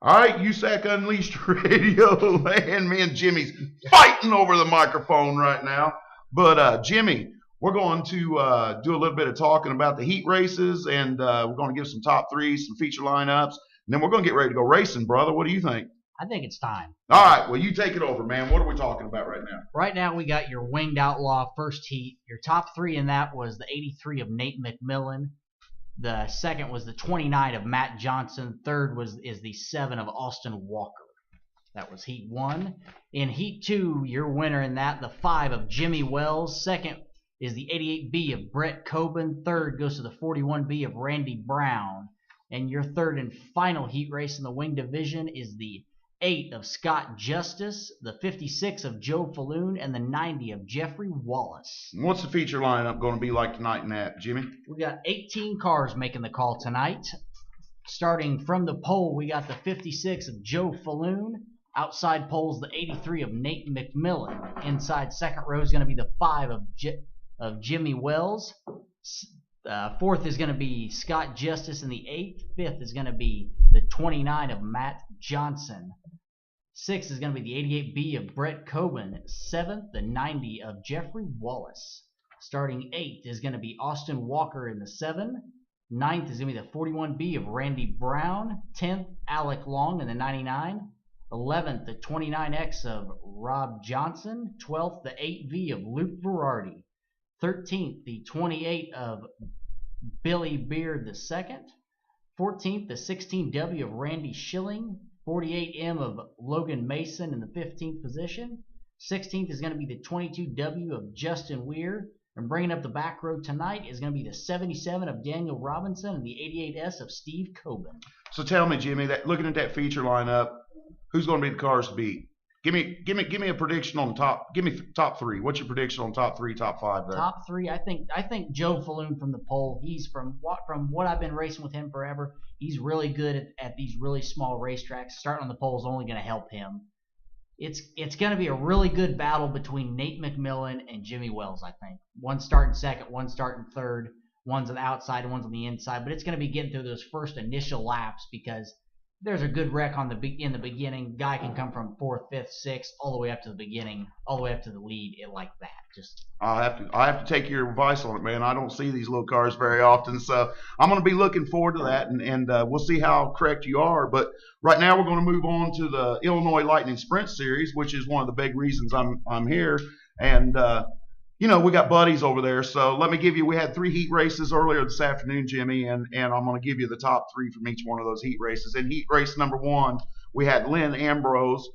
All right, USAC Unleashed Radio land. Me and Jimmy's fighting over the microphone right now. But Jimmy, we're going to do a little bit of talking about the heat races, and we're going to give some top threes, some feature lineups, and then we're going to get ready to go racing, brother. What do you think? I think it's time. All right, well, you take it over, man. What are we talking about right now? Right now, we got your Winged Outlaw first heat. Your top three in that was the 83 of Nate McMillan. The second was the 29 of Matt Johnson. Third is the 7 of Austin Walker. That was heat 1. In heat 2, your winner in that, the 5 of Jimmy Wells. Second is the 88B of Brett Coben. Third goes to the 41B of Randy Brown. And your third and final heat race in the wing division is the 8 of Scott Justice, the 56 of Joe Falloon, and the 90 of Jeffrey Wallace. What's the feature lineup going to be like tonight in that, Jimmy? We got 18 cars making the call tonight. Starting from the pole, we got the 56 of Joe Falloon. Outside poles, the 83 of Nate McMillan. Inside second row is going to be the 5 of Jimmy Wells. Fourth is going to be Scott Justice in the 8th. Fifth is going to be the 29 of Matt Johnson. Sixth is going to be the 88B of Brett Coben. Seventh, the 90 of Jeffrey Wallace. Starting 8th is going to be Austin Walker in the 7. 9th is going to be the 41B of Randy Brown. 10th, Alec Long in the 99. 11th, the 29X of Rob Johnson. 12th, the 8V of Luke Verardi. 13th, the 28 of Billy Beard II. 14th, the 16W of Randy Schilling. 48M of Logan Mason in the 15th position. 16th is going to be the 22W of Justin Weir. And bringing up the back row tonight is going to be the 77 of Daniel Robinson and the 88S of Steve Coben. So tell me, Jimmy, that looking at that feature lineup, who's going to be the cars to beat? Give me a prediction on top. Give me top three. What's your prediction on top three, top five there? Top three, I think Joe Falloon from the pole. He's from what I've been racing with him forever. He's really good at these really small racetracks. Starting on the pole is only going to help him. It's going to be a really good battle between Nate McMillan and Jimmy Wells. I think one starting second, one starting third. One's on the outside and one's on the inside. But it's going to be getting through those first initial laps because there's a good wreck in the beginning. Guy can come from 4th, 5th, 6th, all the way up to the beginning, all the way up to the lead, like that. I have to take your advice on it, man. I don't see these little cars very often, so I'm going to be looking forward to that, and we'll see how correct you are. But right now, we're going to move on to the Illinois Lightning Sprint Series, which is one of the big reasons I'm here, and we got buddies over there. So let me give you. We had 3 heat races earlier this afternoon, Jimmy, and I'm going to give you the top 3 from each one of those heat races. In heat race number 1, we had Lynn Ambrose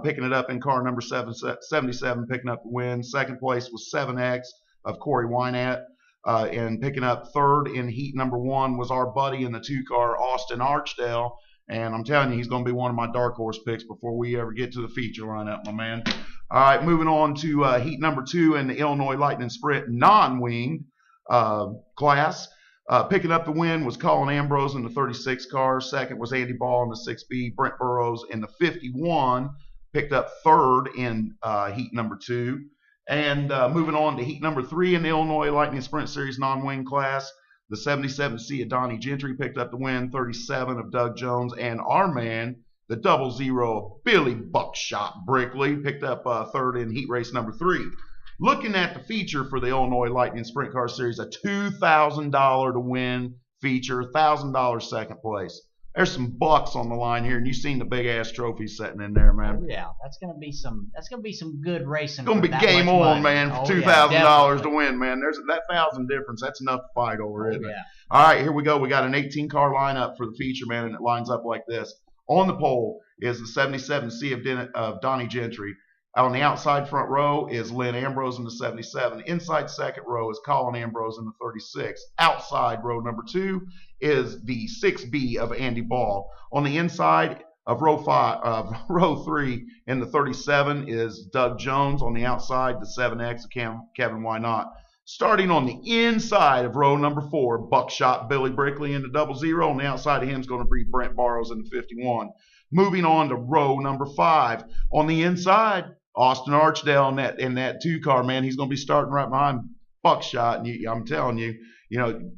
picking it up in car number 77, picking up the win. Second place was 7X of Corey Wynat, and picking up third in heat number 1 was our buddy in the 2-car, Austin Archdale. And I'm telling you, he's going to be one of my dark horse picks before we ever get to the feature lineup, my man. All right, moving on to heat number 2 in the Illinois Lightning Sprint non-winged class. Picking up the win was Colin Ambrose in the 36 car. Second was Andy Ball in the 6B. Brent Burrows in the 51 picked up third in heat number 2. And moving on to heat number 3 in the Illinois Lightning Sprint Series non-wing class, the 77C of Donnie Gentry picked up the win. 37 of Doug Jones, and our man, the 00 of Billy Buckshot Brickley, picked up third in heat race number 3. Looking at the feature for the Illinois Lightning Sprint Car Series, a $2,000 to win feature, $1,000 second place. There's some bucks on the line here, and you've seen the big ass trophies sitting in there, man. Oh, yeah, that's gonna be some good racing. It's gonna be game on, man. For $2,000 to win, man. There's that $1,000 difference. That's enough to fight over, isn't it? All right, here we go. We got an 18-car lineup for the feature, man, and it lines up like this. On the pole is the 77C of Donnie Gentry. On the outside front row is Lynn Ambrose in the 77. Inside second row is Colin Ambrose in the 36. Outside row number 2 is the 6B of Andy Ball. On the inside of row 3 in the 37 is Doug Jones. On the outside, the 7X of Kevin Why Not. Starting on the inside of row number 4, Buckshot Billy Brickley in the 00. On the outside of him is going to be Brent Burrows in the 51. Moving on to row number 5. On the inside, Austin Archdale in that 2-car, man. He's going to be starting right behind Buckshot. And I'm telling you,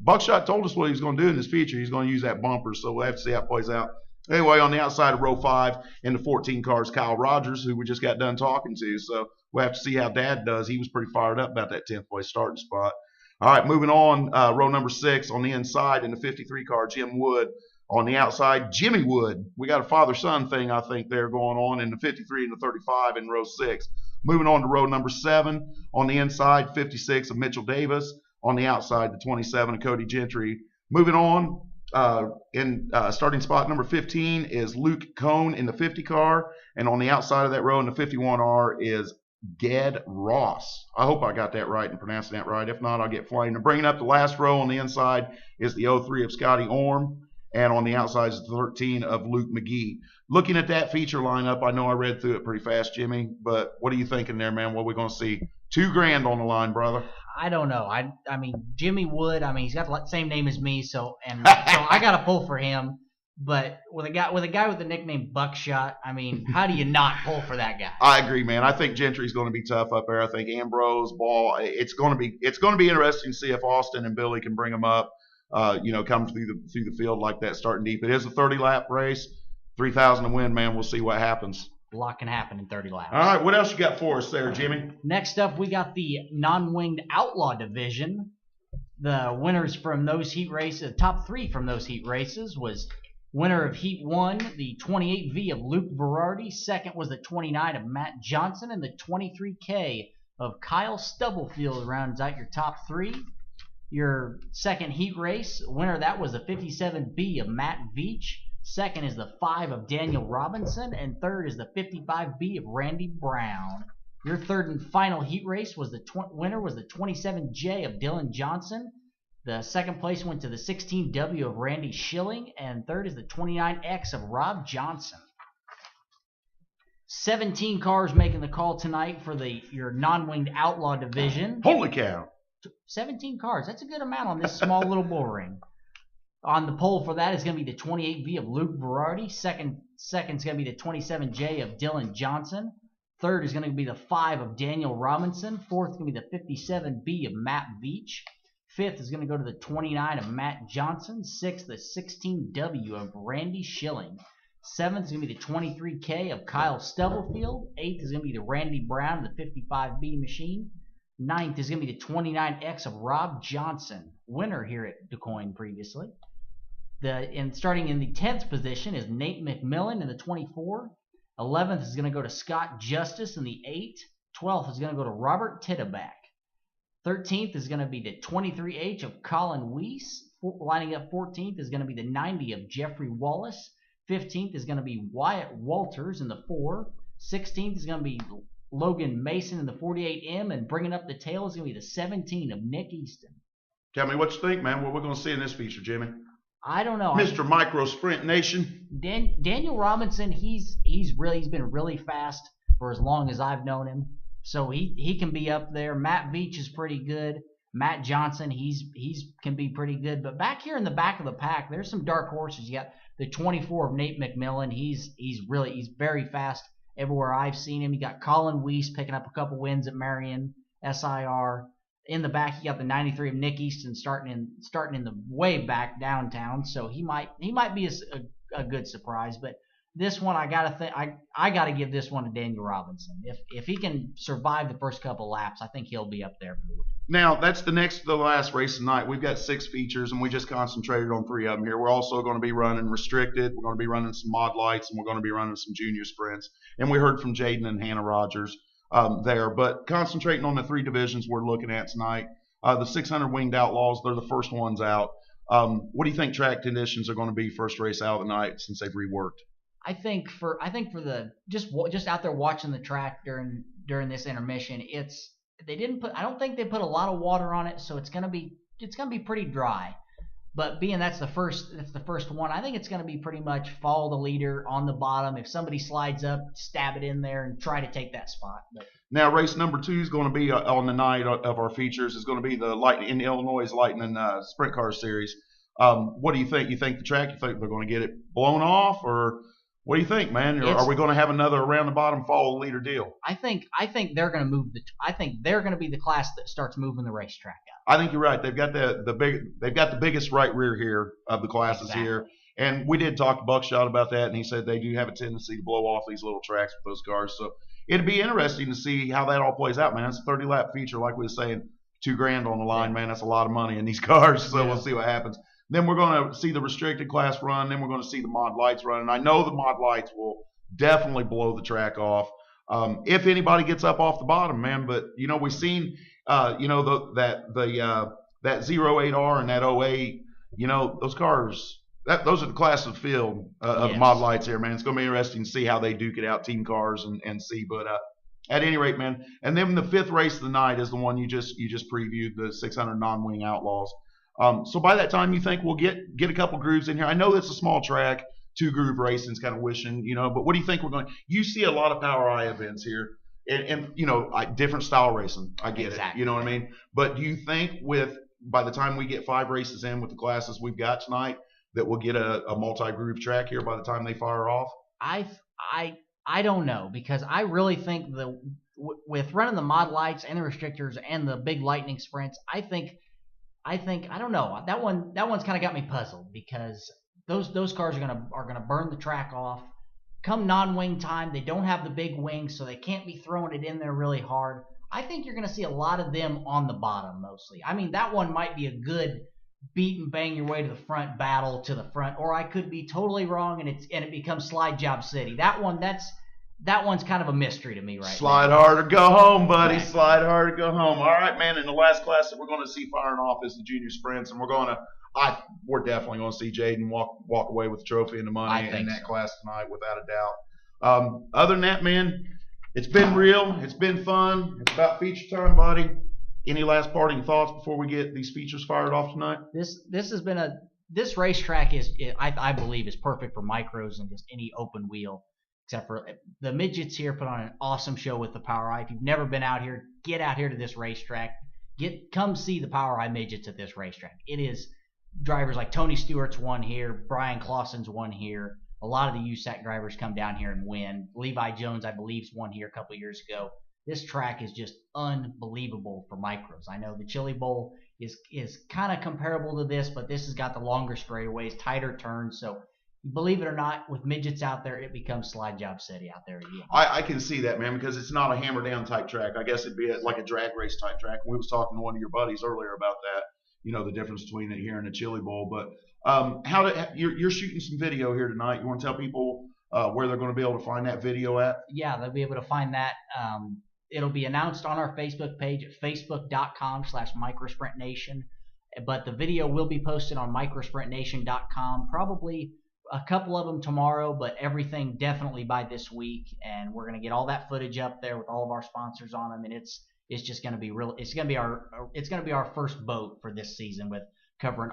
Buckshot told us what he was going to do in this feature. He's going to use that bumper, so we'll have to see how it plays out. Anyway, on the outside of row 5 in the 14 cars, Kyle Rogers, who we just got done talking to. So we'll have to see how Dad does. He was pretty fired up about that 10th place starting spot. All right, moving on, row number 6 on the inside in the 53 car, Jim Wood. On the outside, Jimmy Wood. We got a father-son thing, I think, there going on in the 53 and the 35 in row 6. Moving on to row number 7. On the inside, 56 of Mitchell Davis. On the outside, the 27 of Cody Gentry. Moving on, in starting spot number 15 is Luke Cohn in the 50 car. And on the outside of that row in the 51R is Ged Ross. I hope I got that right and pronouncing that right. If not, I'll get flamed. And bringing up the last row on the inside is the 03 of Scotty Orm. And on the outside is the 13 of Luke McGee. Looking at that feature lineup, I know I read through it pretty fast, Jimmy, but what are you thinking there, man? What are we going to see? $2,000 on the line, brother. I don't know. I mean, Jimmy Wood. I mean, he's got the same name as me, so I got to pull for him. But with a guy with the nickname Buckshot, I mean, how do you not pull for that guy? I agree, man. I think Gentry's going to be tough up there. I think Ambrose, Ball. It's going to be interesting to see if Austin and Billy can bring him up. Come through the field like that, starting deep. It is a 30-lap race, 3,000 to win, man. We'll see what happens. A lot can happen in 30 laps. All right, what else you got for us there, Jimmy? Next up, we got the non-winged outlaw division. The winners from those heat races, the top 3 from those heat races, was winner of Heat 1, the 28V of Luke Verardi. Second was the 29 of Matt Johnson, and the 23K of Kyle Stubblefield rounds out your top 3. Your second heat race, winner of that was the 57B of Matt Veach. Second is the 5 of Daniel Robinson. And third is the 55B of Randy Brown. Your third and final heat race was winner was the 27J of Dylan Johnson. The second place went to the 16W of Randy Schilling. And third is the 29X of Rob Johnson. 17 cars making the call tonight for your non-winged outlaw division. Holy cow. 17 cars. That's a good amount on this small little bull ring. On the pole for that is going to be the 28V of Luke Verardi. Second is going to be the 27J of Dylan Johnson. Third is going to be the 5 of Daniel Robinson. Fourth is going to be the 57B of Matt Veach. Fifth is going to go to the 29 of Matt Johnson. Sixth, the 16W of Randy Schilling. Seventh is going to be the 23K of Kyle Stubblefield. Eighth is going to be the Randy Brown of the 55B machine. Ninth is going to be the 29X of Rob Johnson, winner here at DuQuoin previously. Starting in the 10th position is Nate McMillan in the 24. 11th is going to go to Scott Justice in the 8. 12th is going to go to Robert Titteback. 13th is going to be the 23H of Colin Weiss. Lining up 14th is going to be the 90 of Jeffrey Wallace. 15th is going to be Wyatt Walters in the 4. 16th is going to be Logan Mason in the 48M, and bringing up the tail is going to be the 17 of Nick Easton. Tell me what you think, man. What we're going to see in this feature, Jimmy? I don't know. Mr. Micro Sprint Nation. Daniel Robinson, he's been really fast for as long as I've known him, so he can be up there. Matt Veach is pretty good. Matt Johnson, he's can be pretty good. But back here in the back of the pack, there's some dark horses. You got the 24 of Nate McMillan. He's very fast. Everywhere I've seen him, you got Colin Weiss picking up a couple wins at Marion SIR. In the back, you got the 93 of Nick Easton starting in the way back downtown. So he might be a good surprise. But this one, I gotta give this one to Daniel Robinson. If he can survive the first couple laps, I think he'll be up there for the win. Now, that's the last race tonight. We've got 6 features, and we just concentrated on 3 of them here. We're also going to be running restricted. We're going to be running some mod lights, and we're going to be running some junior sprints. And we heard from Jaden and Hannah Rogers there. But concentrating on the 3 divisions we're looking at tonight, the 600 Winged Outlaws, they're the first ones out. What do you think track conditions are going to be first race out of the night since they've reworked? I think for the just out there watching the track during this intermission, I don't think they put a lot of water on it, so it's gonna be pretty dry. But being that's the first one, I think it's gonna be pretty much follow the leader on the bottom. If somebody slides up, stab it in there and try to take that spot. But now race number 2 is going to be on the night of our features. Is going to be the Illinois Lightning Sprint Car Series. What do you think? You think the track? You think they're going to get it blown off, or what do you think, man? Are we going to have another around the bottom follow the leader deal? I think they're going to move I think they're going to be the class that starts moving the racetrack out. I think you're right. They've got the biggest right rear here of the classes here, And we did talk to Buckshot about that, and he said they do have a tendency to blow off these little tracks with those cars. So it'd be interesting to see how that all plays out, man. It's a 30-lap feature, like we were saying, $2,000 on the line, man. That's a lot of money in these cars. So we'll see what happens. Then we're going to see the restricted class run. Then we're going to see the mod lights run. And I know the mod lights will definitely blow the track off if anybody gets up off the bottom, man. But we've seen that 08R and that 08. Those cars. Those are the class of field of the mod lights here, man. It's going to be interesting to see how they duke it out, team cars, and see. But at any rate, man. And then the 5th race of the night is the one you just previewed, the 600 non-wing Outlaws. So by that time, you think we'll get a couple grooves in here. I know it's a small track, 2-groove racing's kind of wishing, but what do you think we're going? You see a lot of Power I events here, and different style racing. I get it. You know what I mean? But do you think by the time we get 5 races in with the classes we've got tonight, that we'll get a multi-groove track here by the time they fire off? I don't know, because I really think with running the mod lights and the restrictors and the big lightning sprints, I think I don't know, that one's kind of got me puzzled, because those cars are gonna burn the track off. Come non-wing time, they don't have the big wings, so they can't be throwing it in there really hard. I think you're gonna see a lot of them on the bottom mostly. I mean, that one might be a good beat and bang your way to the front battle to the front, or I could be totally wrong and it becomes Slide Job City. That one's kind of a mystery to me right now. Slide hard or go home, buddy. Right. Slide hard or go home. All right, man. And the last class that we're going to see firing off is the junior sprints, and we're definitely going to see Jaden walk away with the trophy and the money in that class tonight, without a doubt. Other than that, man, it's been real. It's been fun. It's about feature time, buddy. Any last parting thoughts before we get these features fired off tonight? This racetrack I believe is perfect for micros and just any open wheel, except for the midgets here put on an awesome show with the Power I. If you've never been out here, get out here to this racetrack. Come see the Power I midgets at this racetrack. It is drivers like Tony Stewart's won here, Brian Clausen's won here. A lot of the USAC drivers come down here and win. Levi Jones, I believe, won here a couple years ago. This track is just unbelievable for micros. I know the Chili Bowl is kind of comparable to this, but this has got the longer straightaways, tighter turns. So believe it or not, with midgets out there, it becomes Slide Job City out there again. I can see that, man, because it's not a hammer down type track. I guess it'd be like a drag race type track. We was talking to one of your buddies earlier about that. The difference between it here and the Chili Bowl. But you're shooting some video here tonight. You want to tell people where they're going to be able to find that video at? Yeah, they'll be able to find that. It'll be announced on our Facebook page at facebook.com/microsprintnation. But the video will be posted on microsprintnation.com, probably a couple of them tomorrow, but everything definitely by this week. And we're going to get all that footage up there with all of our sponsors on them. And it's just going to be real. It's going to be our first boat for this season, with covering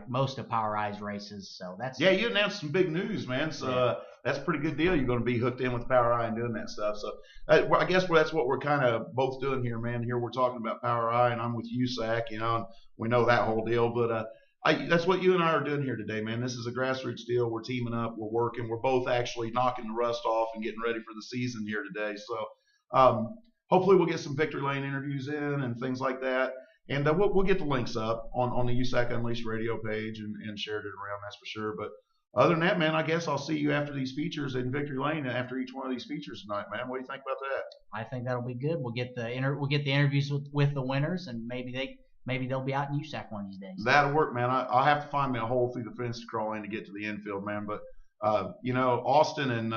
most of Power I's races. So you announced some big news, man. So that's a pretty good deal. You're going to be hooked in with Power I and doing that stuff. So I guess that's what we're kind of both doing here, man. Here we're talking about Power I, and I'm with USAC, and we know that whole deal. But that's what you and I are doing here today, man. This is a grassroots deal. We're teaming up. We're working. We're both actually knocking the rust off and getting ready for the season here today. So hopefully we'll get some Victory Lane interviews in and things like that. And we'll get the links up on the USAC Unleashed radio page and shared it around, that's for sure. But other than that, man, I guess I'll see you after these features in Victory Lane after each one of these features tonight, man. What do you think about that? I think that'll be good. We'll get the interviews with the winners, and maybe they'll be out in USAC one of these days. That'll work, man. I'll have to find me a hole through the fence to crawl in to get to the infield, man. But Austin and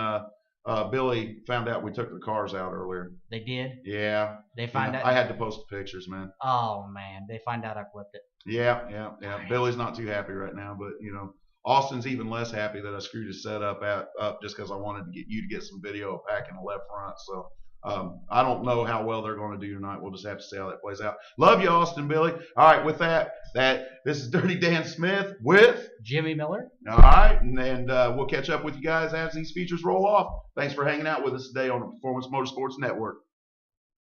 Billy found out we took the cars out earlier. They did? Yeah. They find out? I had to post the pictures, man. Oh, man. They find out I flipped it. Yeah. Billy's not too happy right now, but, Austin's even less happy that I screwed his setup up just because I wanted to get you to get some video of Pack in the left front. So I don't know how well they're going to do tonight. We'll just have to see how that plays out. Love you, Austin, Billy. All right, with that this is Dirty Dan Smith with Jimmy Miller. All right, and we'll catch up with you guys as these features roll off. Thanks for hanging out with us today on the Performance Motorsports Network.